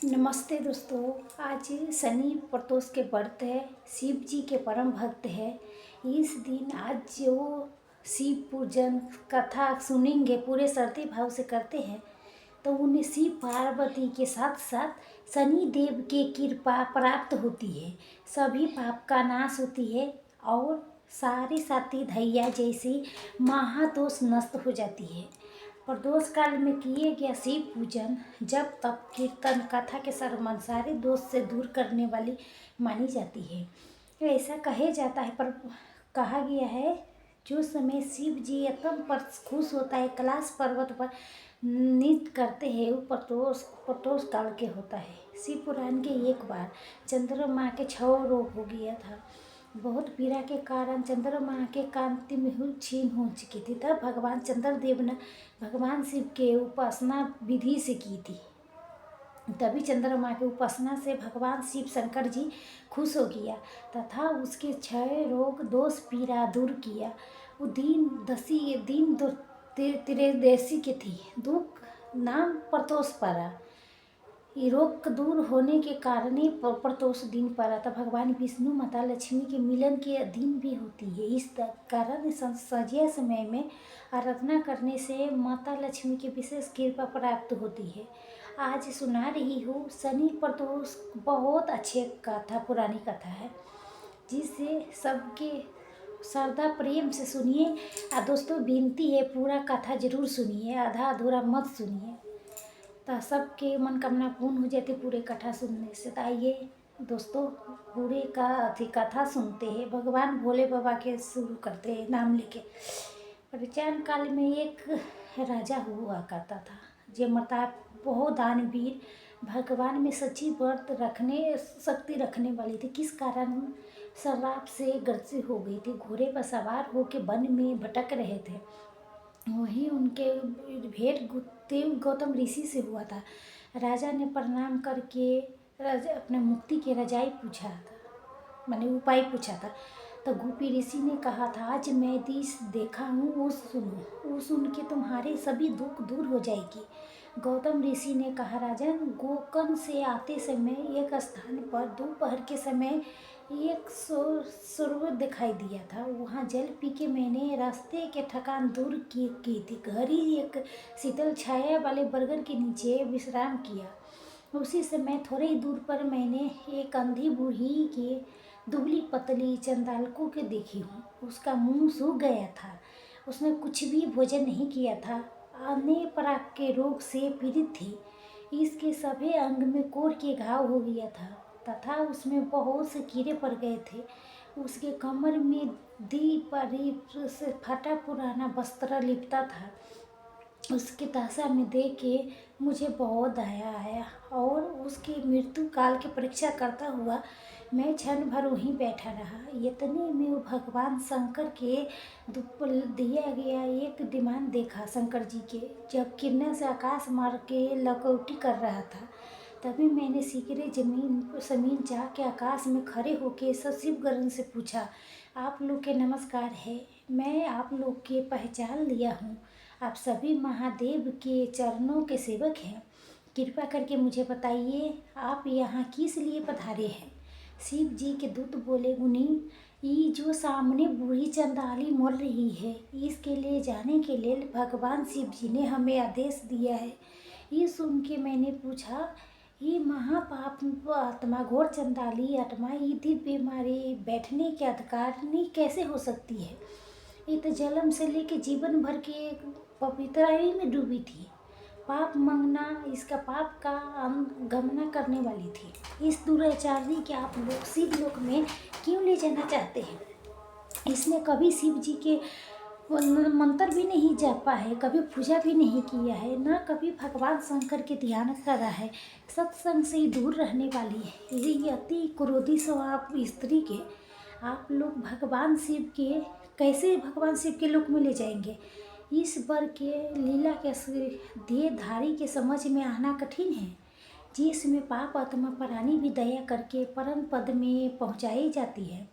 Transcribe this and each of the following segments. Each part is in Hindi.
नमस्ते दोस्तों। आज शनि प्रदोष के व्रत है, शिव जी के परम भक्त है। इस दिन आज जो शिव पूजन कथा सुनेंगे पूरे श्रद्धे भाव से करते हैं तो उन्हें शिव पार्वती के साथ साथ शनि देव की कृपा प्राप्त होती है। सभी पाप का नाश होती है और सारी साथी धैया जैसी महादोष नष्ट हो जाती है। प्रदोष काल में किए गया शिव पूजन जब तप कीर्तन कथा के सर्वमन सारे दोष से दूर करने वाली मानी जाती है। ऐसा कहे जाता है पर कहा गया है जो समय शिव जी एकदम पर खुश होता है कैलाश पर्वत पर नृत्य करते हैं वो प्रदोष काल के होता है। शिव पुराण के एक बार चंद्रमा के 6 रोग हो गया था। बहुत पीड़ा के कारण चंद्रमा के कांति में क्षीण हो चुकी थी। तब भगवान चंद्रदेव ने भगवान शिव के उपासना विधि से की थी। तभी चंद्रमा की उपासना से भगवान शिव शंकर जी खुश हो गया तथा उसके 6 रोग दोष पीड़ा दूर किया। वो दीन त्रयोदशी के थी। दुख नाम प्रदोष पड़ा। ये रोग दूर होने के कारण ही प्रदोष दिन पड़ा था। भगवान विष्णु माता लक्ष्मी के मिलन के दिन भी होती है। इस कारण संध्या समय में आराधना करने से माता लक्ष्मी की विशेष कृपा प्राप्त होती है। आज सुना रही हूँ शनि प्रदोष बहुत अच्छे कथा पुरानी कथा है जिसे सबके श्रद्धा प्रेम से सुनिए। दोस्तों विनती है पूरा कथा जरूर सुनिए, आधा अधूरा मत सुनिए तो सबके मनोकामना पूर्ण हो जाती पूरे कथा सुनने से। तो आइए दोस्तों पूरे कथा सुनते हैं। भगवान भोले बाबा के शुरू करते हैं नाम लेके। प्राचीन काल में एक राजा हुआ करता था जो बहुत दानवीर भगवान में सच्ची व्रत रखने शक्ति रखने वाली थी। किस कारण शराब से ग्रसित हो गई थी। घोड़े पर सवार होकर वन में भटक रहे थे। वहीं उनके भेंट गौतम ऋषि से हुआ था। राजा ने प्रणाम करके राजा अपने मुक्ति के रजाई पूछा था, माने उपाय पूछा था। तो गोपी ऋषि ने कहा था आज मैं देखा हूँ वो सुनो, वो सुन के तुम्हारे सभी दुख दूर हो जाएगी। गौतम ऋषि ने कहा राजन गोकर्ण से आते समय एक स्थान पर दोपहर के समय एक सरोवर दिखाई दिया था। वहाँ जल पी के मैंने रास्ते के थकान दूर की थी। घर ही एक शीतल छाया वाले बरगद के नीचे विश्राम किया। उसी समय थोड़े ही दूर पर मैंने एक अंधी बूढ़ी के दुबली पतली चंडालकों के देखी हूँ। उसका मुंह सूख गया था। उसने कुछ भी भोजन नहीं किया था। अनेक प्रकार के रोग से पीड़ित थी। इसके सभी अंग में कोढ़ के घाव हो गया था तथा उसमें बहुत से कीड़े पड़ गए थे। उसके कमर में दीप से फटा पुराना वस्त्र लिपटा था। उसकी दशा में देख के मुझे बहुत दया आया और उसकी मृत्यु काल की परीक्षा करता हुआ मैं क्षण भर वहीं बैठा रहा। इतने में वो भगवान शंकर के दिया गया एक विमान देखा शंकर जी के जब किरणें से आकाश मार के लकौटी कर रहा था। तभी मैंने शीघ्र जमीन जाके आकाश में खड़े होके सशिव गगन से पूछा आप लोग के नमस्कार है। मैं आप लोग के पहचान लिया हूँ। आप सभी महादेव के चरणों के सेवक हैं। कृपा करके मुझे बताइए आप यहाँ किस लिए पधारे हैं। शिव जी के दूत बोले मुनि ये जो सामने बूढ़ी चंडाली मर रही है इसके लिए जाने के लिए भगवान शिव जी ने हमें आदेश दिया है। ये सुन के मैंने पूछा ये महापाप आत्मा घोर चंडाली आत्मा ये दिव्य बीमारी बैठने के अधिकारनी कैसे हो सकती है। ये तो जन्म से लेके जीवन भर के पवित्राई में डूबी थी। पाप मंगना इसका पाप का गमना करने वाली थी। इस दुराचारी के आप लोग शिव लोक में क्यों ले जाना चाहते हैं। इसने कभी शिव जी के मंत्र भी नहीं जापा है, कभी पूजा भी नहीं किया है, ना कभी भगवान शंकर के ध्यान करा है। सत्संग से ही दूर रहने वाली है। ये अति क्रोधी स्वभाव स्त्री के आप लोग भगवान शिव के लोक में ले जाएंगे। इस वर के लीला के देहधारी के समझ में आना कठिन है जिसमें पाप आत्मा प्राणी भी दया करके परम पद में पहुँचाई जाती है।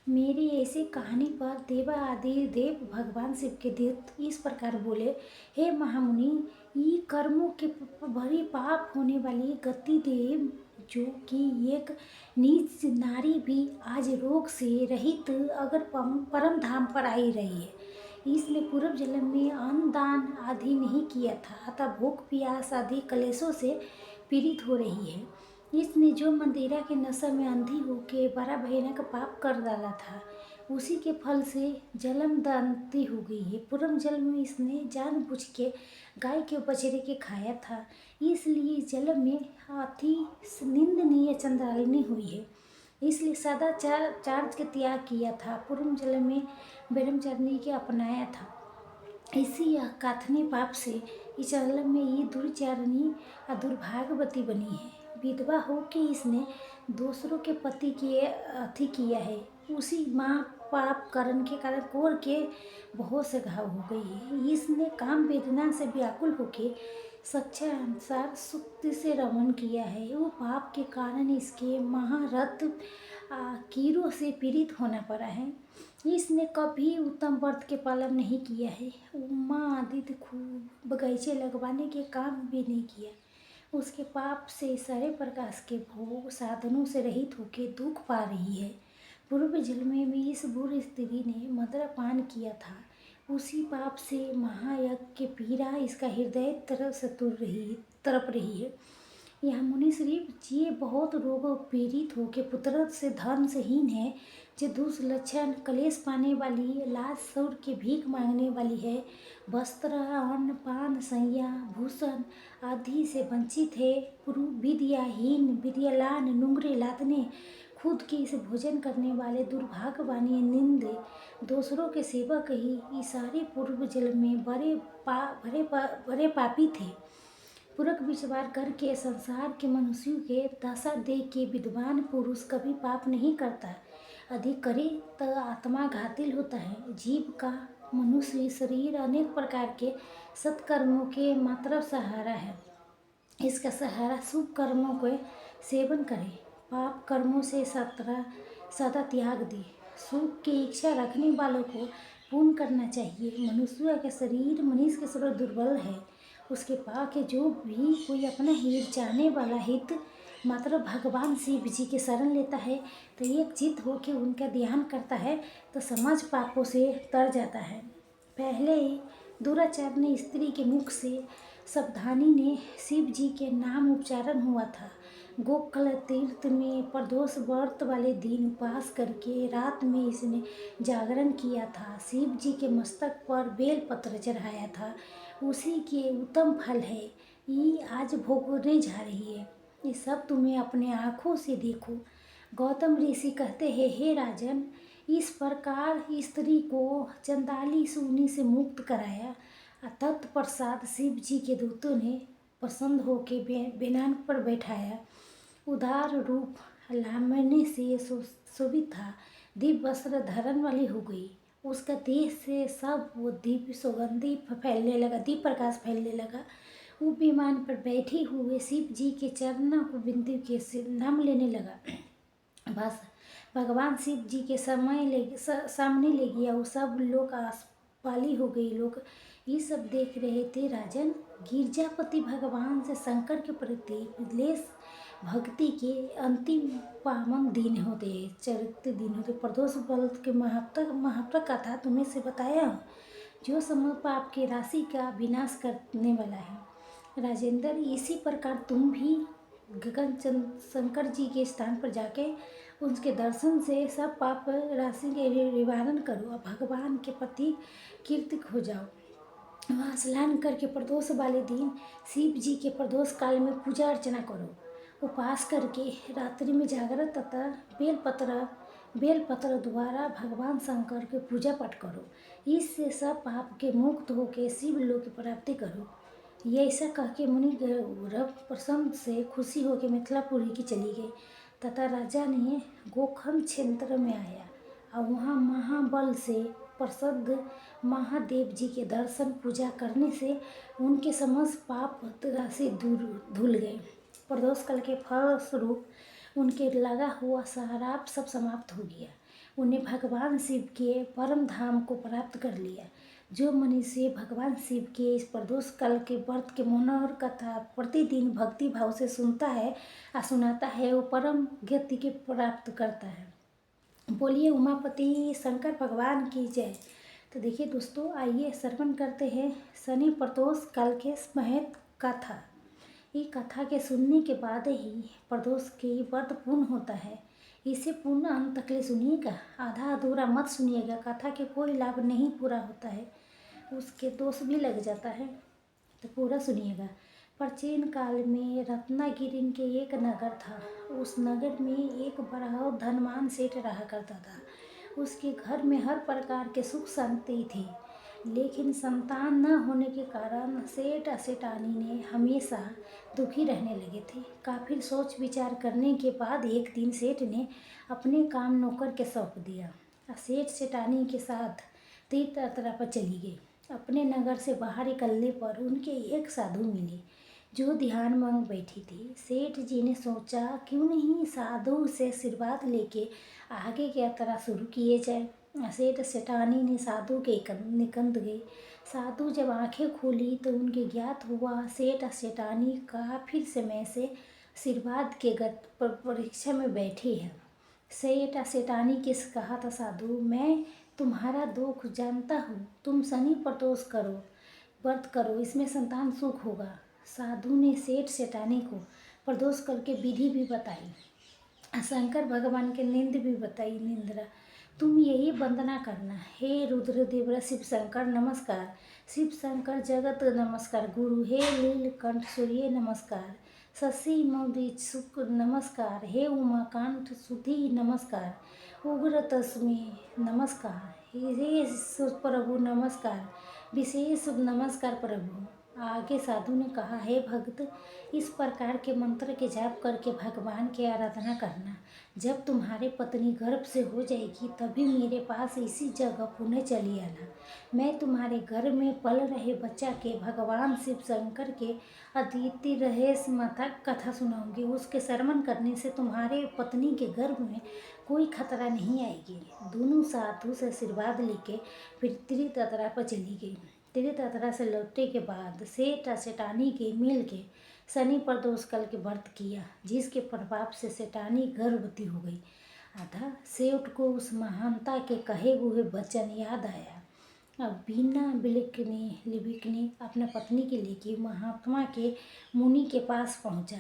मेरी ऐसी कहानी पर देवा आदि देव भगवान शिव के देव इस प्रकार बोले हे महामुनि ये कर्मों के भरी पाप होने वाली गति देव, जो कि एक नीच नारी भी आज रोग से रहित अगर परम धाम पर आई रही है। इसने पूर्व जन्म में अन्न दान आदि नहीं किया था, अतः भूख प्यास आदि क्लेशों से पीड़ित हो रही है। इसने जो मंदिरा के नशा में अंधी होके बड़ा भयानक पाप कर डाला था, उसी के फल से जन्म दांती हो गई है। पूर्व जन्म में इसने जानबूझ के गाय के बछड़े के खाया था, इसलिए इस जन्म में अति निंदनीय चंद्रालिनी हुई है। इसलिए सदाचार के त्याग किया था, पूर्व जन्म में ब्रह्मचर्य के अपनाया था। इसी यह काथनी पाप से इस जन्म में ये दुर्चारणी दुर्भाग्यवती बनी है। विधवा हो कि इसने दूसरों के पति के अति किया है, उसी माँ पाप करण के कारण कोर के बहुत से घाव हो गई है। इसने काम वेदना से व्याकुल होके सच्चा अनुसार सुक्ति से रमन किया है। वो पाप के कारण इसके महारथ कीड़ों से पीड़ित होना पड़ा है। इसने कभी उत्तम व्रत के पालन नहीं किया है। उमा आदित्य खूब बगीचे लगवाने के काम भी नहीं किया। उसके पाप से सारे प्रकाश के भोग साधनों से रहित होकर दुख पा रही है। पूर्व जन्म में इस बुरी स्त्री ने मद्यपान किया था, उसी पाप से महायज्ञ के पीड़ा इसका हृदय तरफ से तड़प रही है। यह मुनि सिर्फ ये बहुत रोगों पीड़ित होकर पुत्र से धन से हीन है, जो दुष्लक्षण क्लेश पाने वाली, लाज सौर के भीख मांगने वाली है, वस्त्र अन्न पान सैया भूषण आदि से वंचित है, विद्याहीन विद्यालान नुंगरे लादने खुद के इसे भोजन करने वाले दुर्भाग्यवानी निंदे दूसरों के सेवक ही ये सारे पूर्व जन्म में बड़े पापी थे। पूरक विचार करके संसार के मनुष्यों के दशा देख के विद्वान पुरुष कभी पाप नहीं करता, अधिक करे तो आत्मा घातिल होता है। जीव का मनुष्य शरीर अनेक प्रकार के सत्कर्मों के मात्र सहारा है। इसका सहारा शुभ कर्मों को सेवन करे, पाप कर्मों से सदा त्याग दे। सुख की इच्छा रखने वालों को पूर्ण करना चाहिए। मनुष्य का शरीर मनुष्य के सर्व दुर्बल है, उसके पाक जो भी कोई अपना हित चाहने वाला हित मात्र भगवान शिव जी के शरण लेता है, तो एक चित्त होकर उनका ध्यान करता है तो समाज पापों से तर जाता है। पहले दुराचारणी स्त्री के मुख से सावधानी ने शिव जी के नाम उच्चारण हुआ था। गोकल तीर्थ में प्रदोष व्रत वाले दिन उपवास करके रात में इसने जागरण किया था। शिव जी के मस्तक पर बेल पत्र चढ़ाया था, उसी के उत्तम फल है ये आज भोगने जा रही है। ये सब तुम्हें अपने आँखों से देखो। गौतम ऋषि कहते हैं, हे राजन, इस प्रकार स्त्री को चंडाली सूनी से मुक्त कराया। तत्पश्चात शिव जी के दूतों ने प्रसन्न होकर बेनान पर बैठाया। उदार रूप लावण्य से शोभित था, दिव्य वस्त्र धारण वाली हो गई। उसका देह से सब वो दिव्य सुगंधी फैलने लगा, दीप प्रकाश फैलने लगा। वो विमान पर बैठे हुए शिव जी के चरणों को बिंदु के नाम लेने लगा। बस भगवान शिव जी के सामने ले गया। वो सब लोग आसपाली हो गई। लोग ये सब देख रहे थे। राजन, गिरजापति भगवान से शंकर के प्रति विलेस भक्ति के अंतिम पावन दिन होते, चरित्र दिन होते। प्रदोष व्रत के महत्व कथा तुम्हें से बताया हूँ, जो समय पाप की राशि का विनाश करने वाला है। राजेंद्र, इसी प्रकार तुम भी गगनचंद शंकर जी के स्थान पर जाके उनके दर्शन से सब पाप राशि के निवारण करो और भगवान के प्रति कीर्तिक हो जाओ। वहाँ स्नान करके प्रदोष वाले दिन शिव जी के प्रदोष काल में पूजा अर्चना करो। उपवास करके रात्रि में जागरण तथा बेलपत्र द्वारा भगवान शंकर के पूजा पाठ करो। इससे सब पाप के मुक्त होकर शिव लोक की प्राप्ति करो। ये ऐसा कह के मुनि गौरव प्रसन्न से खुशी होकर मिथिलापुरी की चली गई तथा राजा ने गोखन क्षेत्र में आया और वहाँ महाबल से प्रसिद्ध महादेव जी के दर्शन पूजा करने से उनके समस्त पाप राशि धुल गए। प्रदोष काल के फलस्वरूप उनके लगा हुआ शराब सब समाप्त हो गया। उन्हें भगवान शिव के परम धाम को प्राप्त कर लिया। जो मनुष्य भगवान शिव के इस प्रदोष काल के व्रत के मनोहर कथा प्रतिदिन भक्ति भाव से सुनता है और सुनाता है, वो परम गति के प्राप्त करता है। बोलिए उमापति शंकर भगवान की जय। तो देखिए दोस्तों, आइए श्रवण करते हैं शनि प्रदोष काल के महत्व कथा। ये कथा के सुनने के बाद ही प्रदोष की व्रत पूर्ण होता है। इसे पूर्ण अंत तक ले सुनिएगा, आधा अधूरा मत सुनिएगा। कथा के कोई लाभ नहीं पूरा होता है, उसके दोष भी लग जाता है, तो पूरा सुनिएगा। प्राचीन काल में रत्नागिरी के एक नगर था। उस नगर में एक बड़ा धनवान सेठ रहा करता था। उसके घर में हर प्रकार के सुख शांति थी, लेकिन संतान न होने के कारण सेठ सेठानी ने हमेशा दुखी रहने लगे थे। काफ़ी सोच विचार करने के बाद एक दिन सेठ ने अपने काम नौकर के सौंप दिया। सेठ सेठानी के साथ तीर्थ यात्रा पर चली गई। अपने नगर से बाहर निकलने पर उनके एक साधु मिले जो ध्यान में बैठी थी। सेठ जी ने सोचा क्यों नहीं साधु से आशीर्वाद लेके आगे की यात्रा शुरू किए जाए। सेठ सेठानी ने साधु के निकट गई। साधु जब आंखें खोली तो उनके ज्ञात हुआ सेठ सेठानी काफी समय से आशीर्वाद के परीक्षा में बैठी है। सेठ सेठानी किस कहा था साधु, मैं तुम्हारा दुख जानता हूँ, तुम शनि प्रदोष करो, व्रत करो, इसमें संतान सुख होगा। साधु ने सेठ सेठानी को प्रदोष करके विधि भी बताई, शंकर भगवान के नींद भी बताई। निंद्रा तुम यही वंदना करना, हे रुद्रदेव शिव शंकर नमस्कार, शिव शंकर जगत नमस्कार, गुरु हे नीलकंठ सूर्य नमस्कार, शशि मौली शुक्र नमस्कार, हे उमाकांत सुधी नमस्कार, उग्र तस्मी नमस्कार, हे प्रभु नमस्कार, विशेष नमस्कार प्रभु। आगे साधु ने कहा, हे भक्त, इस प्रकार के मंत्र के जाप करके भगवान की आराधना करना। जब तुम्हारी पत्नी गर्भ से हो जाएगी तभी मेरे पास इसी जगह पुनः चली आना। मैं तुम्हारे घर में पल रहे बच्चा के भगवान शिव शंकर के अद्वितीय रहस्य माता कथा सुनाऊंगी। उसके श्रवण करने से तुम्हारे पत्नी के गर्भ में कोई खतरा नहीं आएगी। दोनों साधु से आशीर्वाद लेके फिर तीर्थ यात्रा पर चली गई। तीर्थ यात्रा से लौटने के बाद सेठ सेठानी के मिल के शनि प्रदोष काल के व्रत किया, जिसके प्रभाव से सेठानी गर्भवती हो गई। अतः सेठ को उस महानता के कहे हुए वचन याद आया। अब बिना बिलिकने अपना पत्नी के लेके महात्मा के मुनि के पास पहुंचा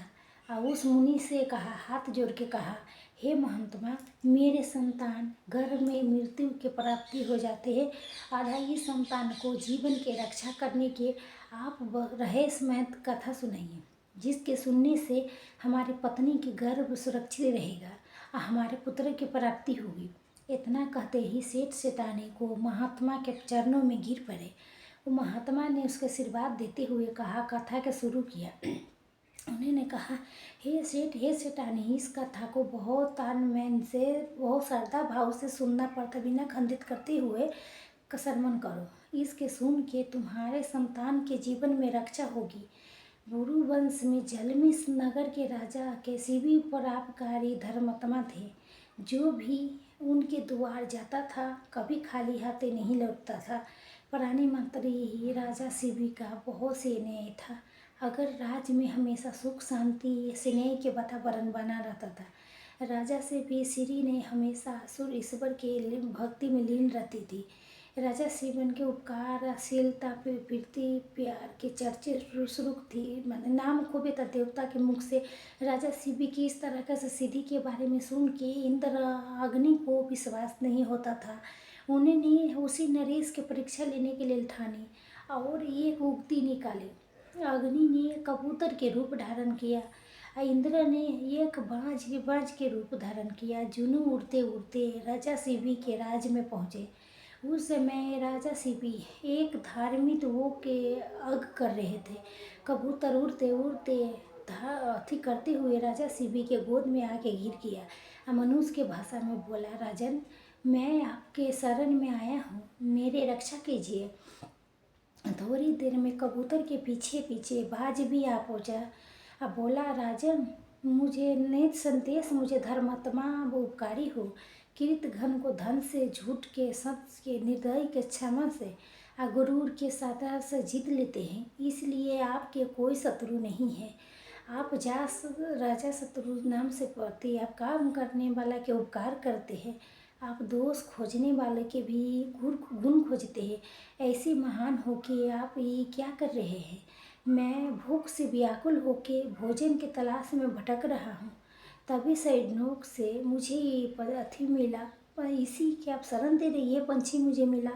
और उस मुनि से कहा, हाथ जोड़ के कहा, हे महात्मा, मेरे संतान गर्भ में मृत्यु के प्राप्ति हो जाते हैं। आधा इस संतान को जीवन के रक्षा करने के आप रहस्यमय कथा सुनाइए, जिसके सुनने से हमारी पत्नी की गर्भ सुरक्षित रहेगा और हमारे पुत्र की प्राप्ति होगी। इतना कहते ही सेठ सेठानी को महात्मा के चरणों में गिर पड़े। वो महात्मा ने उसके आशीर्वाद देते हुए कहा, कथा के शुरू किया। उन्होंने कहा, हे सेठ, हे सेठानी, इस कथा को बहुत तानमैन से बहुत श्रद्धा भाव से सुनना पड़ता, बिना खंडित करते हुए श्रवण करो। इसके सुन के तुम्हारे संतान के जीवन में रक्षा होगी। गुरु वंश में जलमिस नगर के राजा के शिवी परोपकारी धर्मात्मा थे। जो भी उनके द्वार जाता था कभी खाली हाथे नहीं लौटता था। प्राणी मात्र ही राजा शिवी का बहुत स्नेह था। अगर राज्य में हमेशा सुख शांति स्नेह के वातावरण बना रहता था। राजा से भी श्री ने हमेशा असुर ईश्वर के भक्ति में लीन रहती थी। राजा शिवन के उपकारशीलता प्रीति प्यार के चर्चे शुरू थी। नाम को भी देवता के मुख से राजा शिव की इस तरह का सिद्धि के बारे में सुन के इंद्र अग्नि को विश्वास नहीं होता था। उन्होंने उसी नरेश की परीक्षा लेने के लिए ठानी और एक उक्ति निकाली। अग्नि ने कबूतर के रूप धारण किया, इंद्र ने एक बाज के रूप धारण किया। जुनू उड़ते उड़ते राजा शिवी के राज में पहुँचे। उस समय राजा शिवी एक धार्मिक वो के अग कर रहे थे। कबूतर उड़ते उड़ते अथी करते हुए राजा शिवी के गोद में आके गिर गया। मनुष्य के भाषा में बोला, राजन, मैं आपके शरण में आया हूँ, मेरे रक्षा कीजिए। थोड़ी देर में कबूतर के पीछे पीछे बाज भी आ पहुँचा। अब बोला, राजन, मुझे नेत संदेश, मुझे धर्मात्मा उपकारी हो, कृत घन को धन से, झूठ के सत्य के, निर्दय के क्षमा से, गुरूर के साथ से जीत लेते हैं, इसलिए आपके कोई शत्रु नहीं है। आप राजा शत्रुनाम से पढ़ते, आप काम करने वाला के उपकार करते हैं, आप दोष खोजने वाले के भी गुण खोजते हैं। ऐसे महान होके आप ये क्या कर रहे हैं? मैं भूख से व्याकुल होके भोजन के तलाश में भटक रहा हूँ, तभी सैनोक से मुझे ये अथी मिला, पर इसी के आप शरण दे रही है, पंछी मुझे मिला।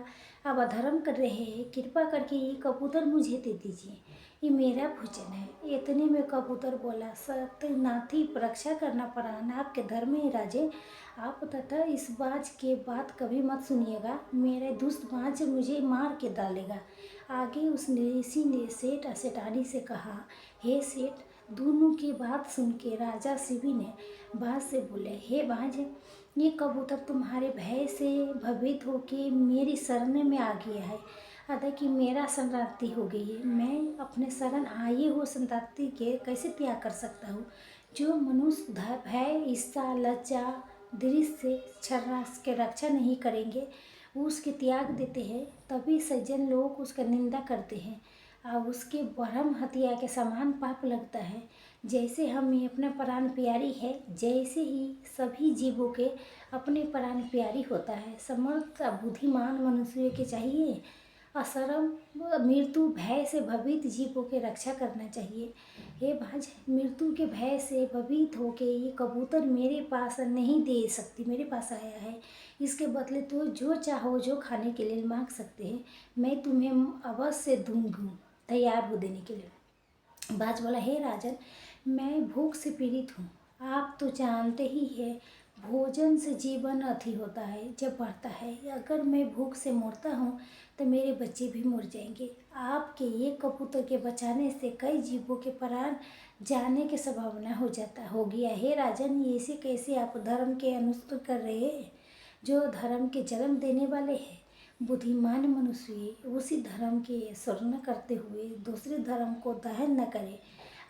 आप अधर्म कर रहे हैं, कृपा करके ये कबूतर मुझे दे दीजिए, ये मेरा भोजन है। इतने में कबूतर बोला, सत्यनाथी, रक्षा करना प्राण आपके धर्म है राजे। आप तथा इस बाज के बात कभी मत सुनिएगा, मेरे दुष्ट बाज मुझे मार के डालेगा। आगे उस ऋषि ने सेठ सेठानी से कहा, हे सेठ, दोनों की बात सुन के राजा शिवी ने बाज से बोले, हे बाज, ये कबूतर तुम्हारे भय से भयभीत होके मेरी शरण में आ गया है, अतः कि मेरा शरणार्थी हो गई है। मैं अपने शरण आए हुए शरणार्थी के कैसे त्याग कर सकता हूँ? जो मनुष्य भय, ईर्ष्या, लज्जा, दृश्य से छर्रास के रक्षा नहीं करेंगे, वो उसके त्याग देते हैं, तभी सज्जन लोग उसका निंदा करते हैं और उसके ब्रह्म हत्या के समान पाप लगता है। जैसे हमें अपना प्राण प्यारी है, जैसे ही सभी जीवों के अपने प्राण प्यारी होता है। समर्थ बुद्धिमान मनुष्य के चाहिए असरम मृत्यु भय से भयभीत जीवों के रक्षा करना चाहिए। हे भाज, मृत्यु के भय से भयभीत होके ये कबूतर मेरे पास नहीं दे सकती, मेरे पास आया है। इसके बदले तो जो चाहो जो खाने के लिए मांग सकते हैं, मैं तुम्हें अवश्य दूंगी, तैयार हो देने के लिए। बाज बोला, हे राजन, मैं भूख से पीड़ित हूँ, आप तो जानते ही है, भोजन से जीवन अति होता है, जब बढ़ता है। अगर मैं भूख से मरता हूँ तो मेरे बच्चे भी मर जाएंगे। आपके ये कबूतर के बचाने से कई जीवों के प्राण जाने की संभावना हो गया। हे राजन, ये ऐसे कैसे आप धर्म के अनुसरण कर रहे हैं, जो धर्म के जन्म देने वाले हैं? बुद्धिमान मनुष्य उसी धर्म के स्वर्ण करते हुए दूसरे धर्म को दहन न करे।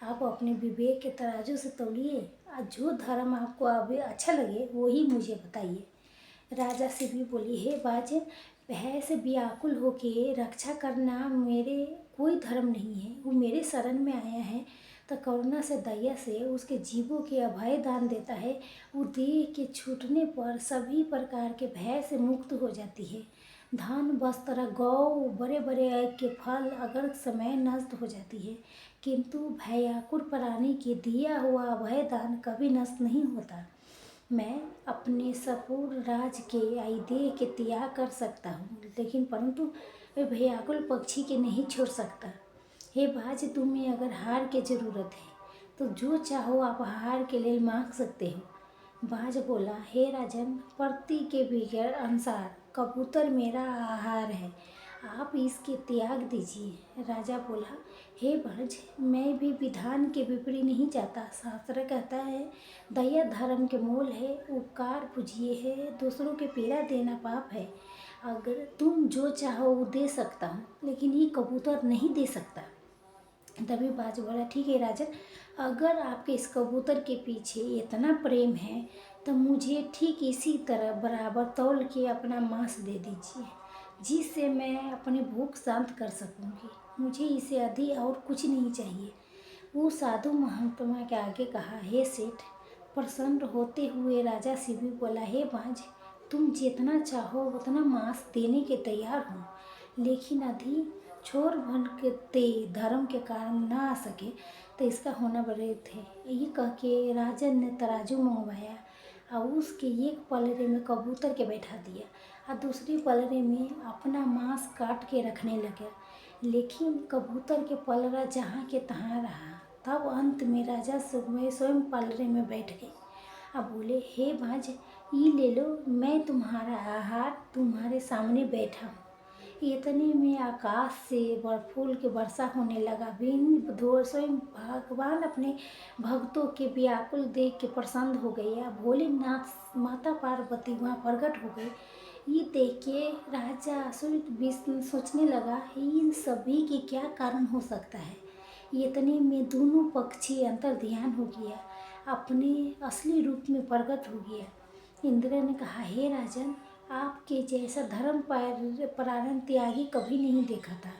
आप अपने विवेक के तराजू से तौलिए, जो धर्म आपको अभी अच्छा लगे वही मुझे बताइए। राजा से भी बोली, हे बाज, भय से व्याकुल होके रक्षा करना मेरे कोई धर्म नहीं है। वो मेरे शरण में आया है तो करुणा से, दया से उसके जीवों के अभय दान देता है। वो देह के छूटने पर सभी प्रकार के भय से मुक्त हो जाती है। धन, वस्त्र, गौ, बड़े बड़े यज्ञ के फल अगर समय नष्ट हो जाती है, किंतु भयाकुल प्राणी के दिया हुआ अभय दान कभी नष्ट नहीं होता। मैं अपने सपूर्ण राज के देह के त्याग कर सकता हूँ, लेकिन परंतु वे भयाकुल पक्षी के नहीं छोड़ सकता। हे बाज, तुम्हें अगर हार की जरूरत है तो जो चाहो आप हार के लिए मांग सकते हो। बाज बोला, हे राजन, प्रति के बिगड़ अनुसार कबूतर मेरा आहार है, आप इसके त्याग दीजिए। राजा बोला, हे बाज, मैं भी विधान के विपरीत नहीं जाता। शास्त्र कहता है, दया धर्म के मूल है, उपकार पूजिए है, दूसरों के पीड़ा देना पाप है। अगर तुम जो चाहो वो दे सकता हूँ, लेकिन ये कबूतर नहीं दे सकता। तभी बाज बोला, ठीक है राजन, अगर आपके इस कबूतर के पीछे इतना प्रेम है तो मुझे ठीक इसी तरह बराबर तौल के अपना मांस दे दीजिए, जिससे मैं अपनी भूख शांत कर सकूंगी। मुझे इसे अधिक और कुछ नहीं चाहिए। वो साधु महात्मा के आगे कहा, हे सेठ, प्रसन्न होते हुए राजा शिवी बोला, हे बाज, तुम जितना चाहो उतना मांस देने के तैयार हो, लेकिन अधि छोर भन के ते धर्म के कारण न आ सके तो इसका होना बड़े थे। ये कह के राजन ने तराजू मंगवाया और उसके एक पलड़े में कबूतर के बैठा दिया और दूसरी पलड़े में अपना मांस काट के रखने लगा। लेकिन कबूतर के पलड़ा जहाँ के तहाँ रहा। तब अंत में राजा स्वयं पलड़े में बैठ गए। अब बोले, हे बाज, ये ले लो, मैं तुम्हारा आहार तुम्हारे सामने बैठा हूँ। इतने में आकाश से फूल की वर्षा होने लगा। बिन धो स्वयं भगवान अपने भक्तों के व्याकुल देख के प्रसन्न हो गए। भोलेनाथ माता पार्वती वहाँ प्रकट हो गए। ये देख के राजा सोचने लगा, इन सभी के क्या कारण हो सकता है। इतने में दोनों पक्षी अंतर ध्यान हो गया, अपने असली रूप में प्रकट हो गया। इंद्र ने कहा, हे राजन, आपके जैसा धर्म परायण त्यागी कभी नहीं देखा था।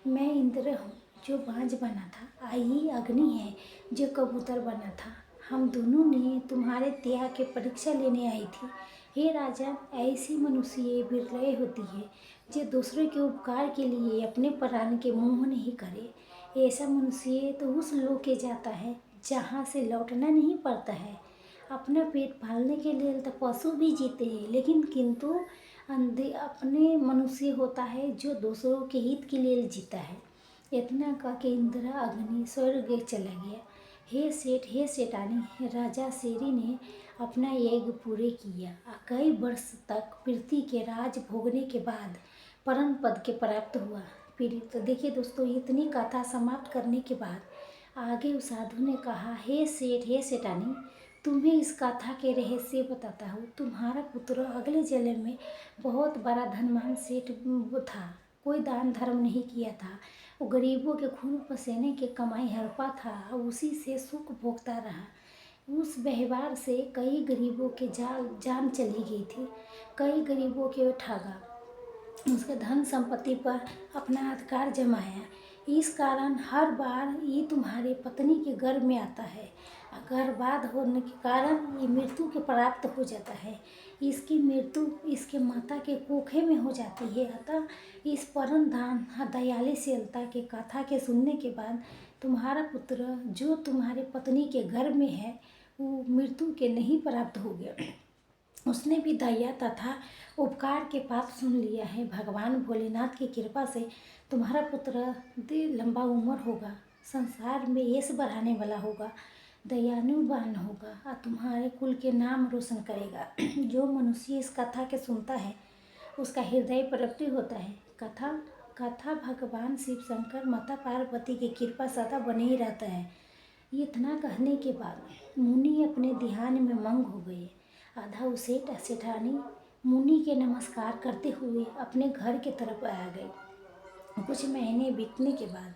मैं इंद्र हूँ जो बाज बना था, आई अग्नि है जो कबूतर बना था। हम दोनों ने तुम्हारे त्याग की परीक्षा लेने आई थी। हे राजा, ऐसी मनुष्य बिरले होती है जो दूसरे के उपकार के लिए अपने प्राण के मोह नहीं करे। ऐसा मनुष्य तो उस लोक के जाता है जहाँ से लौटना नहीं पड़ता है। अपना पेट पालने के लिए तो पशु भी जीते हैं, लेकिन किंतु अंधे अपने मनुष्य होता है जो दूसरों के हित के लिए जीता है। इतना कह के इंदिरा अग्नि स्वर्ग चला गया। हे सेठानी, राजा शेरी ने अपना यज्ञ पूरे किया। कई वर्ष तक पृथ्वी के राज भोगने के बाद परम पद के प्राप्त हुआ। फिर तो देखिए दोस्तों, इतनी कथा समाप्त करने के बाद आगे उस साधु ने कहा, हे सेठानी, तुम्हें इस कथा के रहस्य बताता हूँ। तुम्हारा पुत्र अगले जन्म में बहुत बड़ा धनवान सेठ था। कोई दान धर्म नहीं किया था। वो गरीबों के खून पसीने के कमाई हड़पा था और उसी से सुख भोगता रहा। उस व्यवहार से कई गरीबों के जान चली गई थी। कई गरीबों के ठगा, उसके धन संपत्ति पर अपना अधिकार जमाया। इस कारण हर बार ये तुम्हारे पत्नी के गर्भ में आता है। गर्भवाध होने के कारण ये मृत्यु के प्राप्त हो जाता है। इसकी मृत्यु इसके माता के कोखे में हो जाती है। अतः इस परम दान दयालुशीलता के कथा के सुनने के बाद तुम्हारा पुत्र जो तुम्हारे पत्नी के गर्भ में है वो मृत्यु के नहीं प्राप्त हो गया। उसने भी दया तथा उपकार के बात सुन लिया है। भगवान भोलेनाथ की कृपा से तुम्हारा पुत्र लंबा उम्र होगा, संसार में यश बढ़ाने वाला होगा, दयालुवान होगा और तुम्हारे कुल के नाम रोशन करेगा। जो मनुष्य इस कथा के सुनता है उसका हृदय प्रगति होता है। कथा कथा भगवान शिव शंकर माता पार्वती की कृपा सदा बने ही रहता है। इतना कहने के बाद मुनि अपने ध्यान में मग्न हो गए। आधा सेठ सेठानी मुनि के नमस्कार करते हुए अपने घर के तरफ आ गए। कुछ महीने बीतने के बाद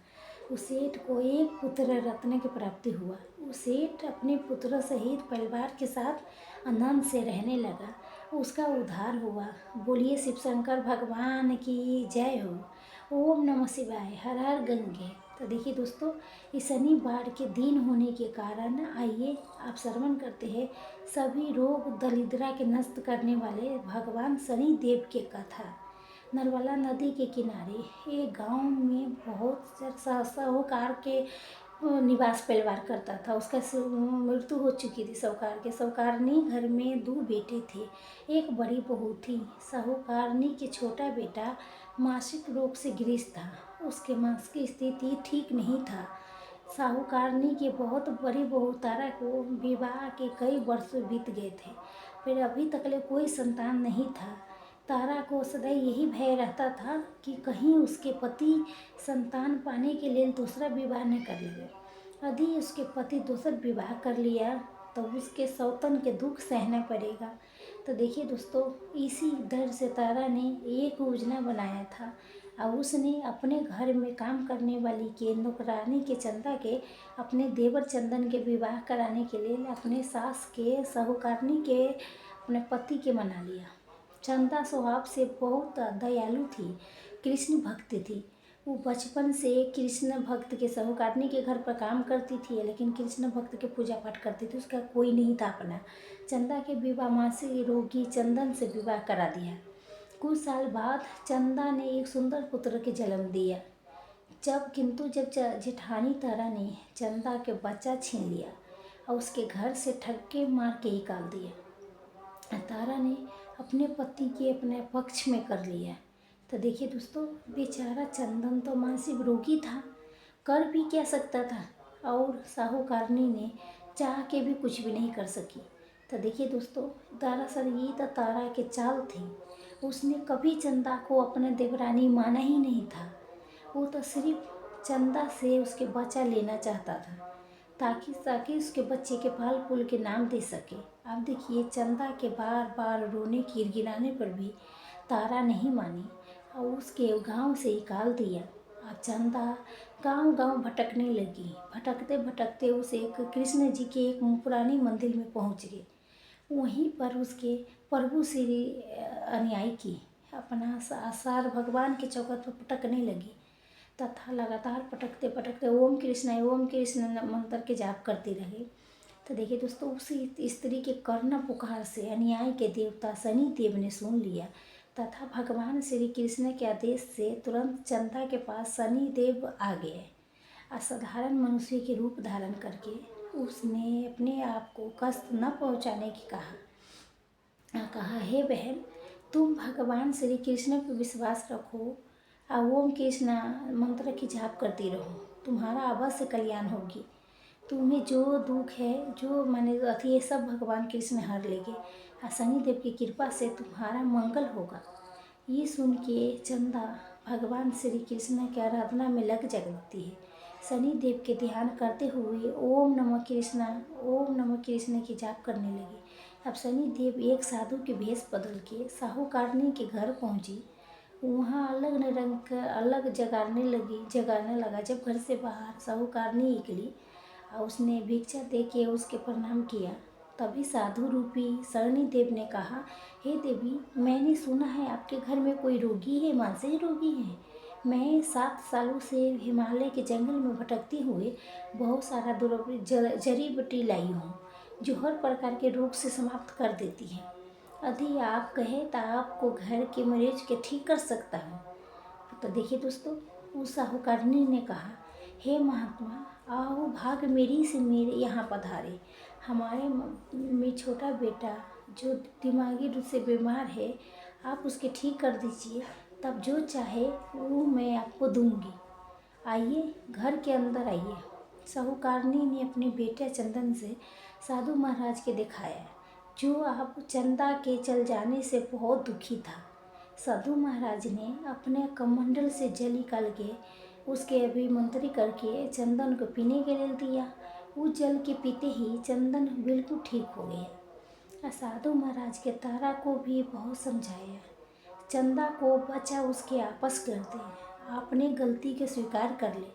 उस सेठ को एक पुत्र रत्न की प्राप्ति हुआ। उस सेठ अपने पुत्र सहित परिवार के साथ आनंद से रहने लगा। उसका उद्धार हुआ। बोलिए शिव शंकर भगवान की जय हो। ओम नमः शिवाय, हर हर गंगे। तो देखिए दोस्तों, इस शनिवार के दिन होने के कारण आइए आप श्रवण करते हैं सभी रोग दरिद्रा के नष्ट करने वाले भगवान शनि देव के कथा। नर्मदा नदी के किनारे एक गांव में बहुत साहूकार के निवास परिवार करता था। उसका मृत्यु हो चुकी थी साहूकार के। साहूकारनी घर में 2 बेटे थे, एक बड़ी बहू थी। साहूकारनी के छोटा बेटा मासिक रोग से ग्रस्त था। उसके मासिक स्थिति ठीक नहीं था। साहूकारनी की बहुत बड़ी बहू तारा को विवाह के कई वर्ष बीत गए थे, फिर अभी तक कोई संतान नहीं था। तारा को सदैव यही भय रहता था कि कहीं उसके पति संतान पाने के लिए दूसरा विवाह न कर ले। यदि उसके पति दूसरा विवाह कर लिया तो उसके सौतन के दुख सहना पड़ेगा। तो देखिए दोस्तों, इसी डर से तारा ने एक योजना बनाया था और उसने अपने घर में काम करने वाली के नौकरानी के चंदा के अपने देवर चंदन के विवाह कराने के लिए अपने सास के साहूकारनी के अपने पति के मना लिया। चंदा स्वभाव से बहुत दयालु थी, कृष्ण भक्त थी। वो बचपन से कृष्ण भक्त के साहूकारनी के घर पर काम करती थी, लेकिन कृष्ण भक्त के पूजा पाठ करती थी। उसका कोई नहीं था अपना। चंदा के विवाह मासिक रोगी चंदन से विवाह करा दिया। कुछ साल बाद चंदा ने एक सुंदर पुत्र के जन्म दिया। जब जेठानी तारा ने चंदा के बच्चा छीन लिया और उसके घर से ठक्के मार के निकाल दिया। तारा ने अपने पति के अपने पक्ष में कर लिया। तो देखिए दोस्तों, बेचारा चंदन तो मानसिक रोगी था, कर भी क्या सकता था, और साहूकारनी ने चाह के भी कुछ भी नहीं कर सकी। तो देखिए दोस्तों, दरअसल ये तो तारा के चाल थी। उसने कभी चंदा को अपने देवरानी माना ही नहीं था। वो तो सिर्फ चंदा से उसके बच्चा लेना चाहता था ताकि उसके बच्चे के पाल पुल के नाम दे सके। अब देखिए, चंदा के बार बार रोने गिड़गिड़ाने पर भी तारा नहीं मानी और उसके गांव से निकाल दिया। अब चंदा गांव-गांव भटकने लगी। भटकते भटकते उसे एक कृष्ण जी के एक पुरानी मंदिर में पहुंच गई। वहीं पर उसके प्रभु श्री अनुयायी की अपना आसार भगवान के चौखट पर पटकने लगी तथा लगातार पटकते पटकते ओम कृष्ण मंत्र के जाप करती रही। तो देखिए दोस्तों, उसी स्त्री के कर्ण पुकार से अन्याय के देवता शनि देव ने सुन लिया तथा भगवान श्री कृष्ण के आदेश से तुरंत चंदा के पास शनि देव आ गए। असाधारण मनुष्य के रूप धारण करके उसने अपने आप को कष्ट न पहुंचाने की कहा, हे बहन, तुम भगवान श्री कृष्ण पर विश्वास रखो और ओम कृष्ण मंत्र की जाप करती रहो, तुम्हारा अवश्य कल्याण होगी। तुम्हें जो दुख है, जो माने अति है, सब भगवान कृष्ण हर लेंगे और शनिदेव की कृपा से तुम्हारा मंगल होगा। ये सुन के चंदा भगवान श्री कृष्ण की आराधना में लग जाती है। शनिदेव के ध्यान करते हुए ओम नमः कृष्ण की जाप करने लगी। अब शनिदेव एक साधु के भेष बदल के साहूकारनी के घर पहुंची। वहाँ अलग जगाने लगा। जब घर से बाहर साहूकारनी निकली और उसने भिक्षा दे के उसके प्रणाम किया, तभी साधु रूपी शनिदेव ने कहा, हे देवी, मैंने सुना है आपके घर में कोई रोगी है, मानसिक रोगी है। मैं 7 सालों से हिमालय के जंगल में भटकती हुए बहुत सारा जड़ी बूटी लाई हूँ जो हर प्रकार के रोग से समाप्त कर देती है। यदि आप कहें तो आपको घर के मरीज के ठीक कर सकता हूँ। तो देखिए दोस्तों, उस साहूकारनी ने कहा, हे महात्मा, आओ भाग मेरी से मेरे यहाँ पधारे। हमारे में छोटा बेटा जो दिमागी रूप से बीमार है, आप उसके ठीक कर दीजिए, तब जो चाहे वो मैं आपको दूंगी। आइए, घर के अंदर आइए। साहूकारनी ने अपने बेटे चंदन से साधु महाराज के दिखाया, जो अब चंदा के चल जाने से बहुत दुखी था। साधु महाराज ने अपने कमंडल से जल निकाल के उसके अभिमंत्रित करके चंदन को पीने के लिए दिया। उस जल के पीते ही चंदन बिल्कुल ठीक हो गया। साधु महाराज के तारा को भी बहुत समझाया, चंदा को बचा उसके आपस कर दे, आपने गलती के स्वीकार कर ले,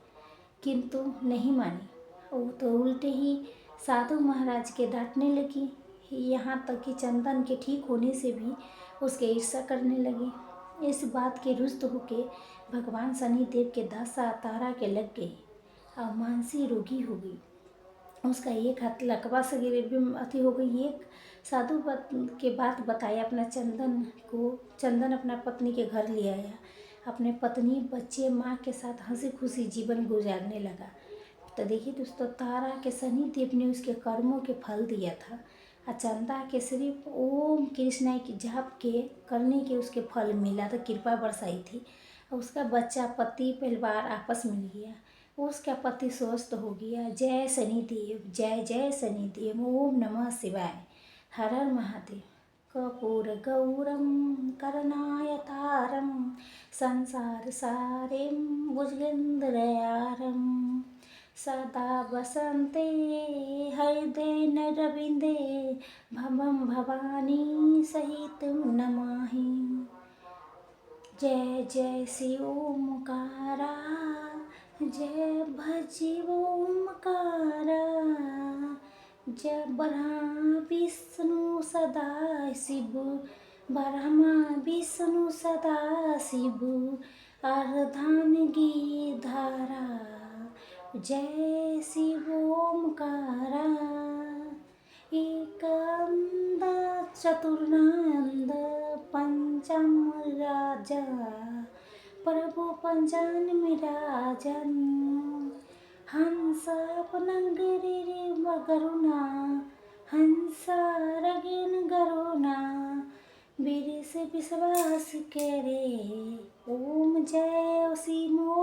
किंतु नहीं मानी। वो तो उल्टे ही साधु महाराज के डांटने लगी, यहाँ तक कि चंदन के ठीक होने से भी उसके ईर्ष्या करने लगी। इस बात के रुष्ट होके भगवान शनिदेव के दशा तारा के लग गई और मानसी रोगी हो गई। उसका एक हाथ लकवा से अति हो गई। एक साधु के बात बताया अपना चंदन अपना पत्नी के घर ले आया। अपने पत्नी, बच्चे, माँ के साथ हंसी खुशी जीवन गुजारने लगा। तो देखिए दोस्तों, तारा के शनिदेव ने उसके कर्मों के फल दिया था और चंदा के सिर्फ ओम कृष्ण की जाप के करने के उसके फल मिला था, कृपा बरसाई थी। उसका बच्चा, पति, परिवार आपस मिल गया। उसका पति स्वस्थ हो गया। जय शनिदेव, जय जय शनिदेव, ओम नमः शिवाय, हर हर महादेव। कर्पूर गौरम करुणावतारम संसार सारेम भुजगेन्द्रयारम सदा वसन्ते हृदय रविंदे भवम भवानी सहितं नमामि। जय जय शिव ओमकारा, जय भजी ओमकारा, जय ब्रह्मा विष्णु सदा शिव, ब्रह्मा विष्णु सदा शिव, अर्धांगी धारा। जय शिव ओमकारा, एकंद चतुर्नंद पंचम राजा, प्रभु पंचान मिराजन, हंस नगरी गरुणा, हंस रगिन गरुणा, वीर से विश्वास करे। ओम जय सिमो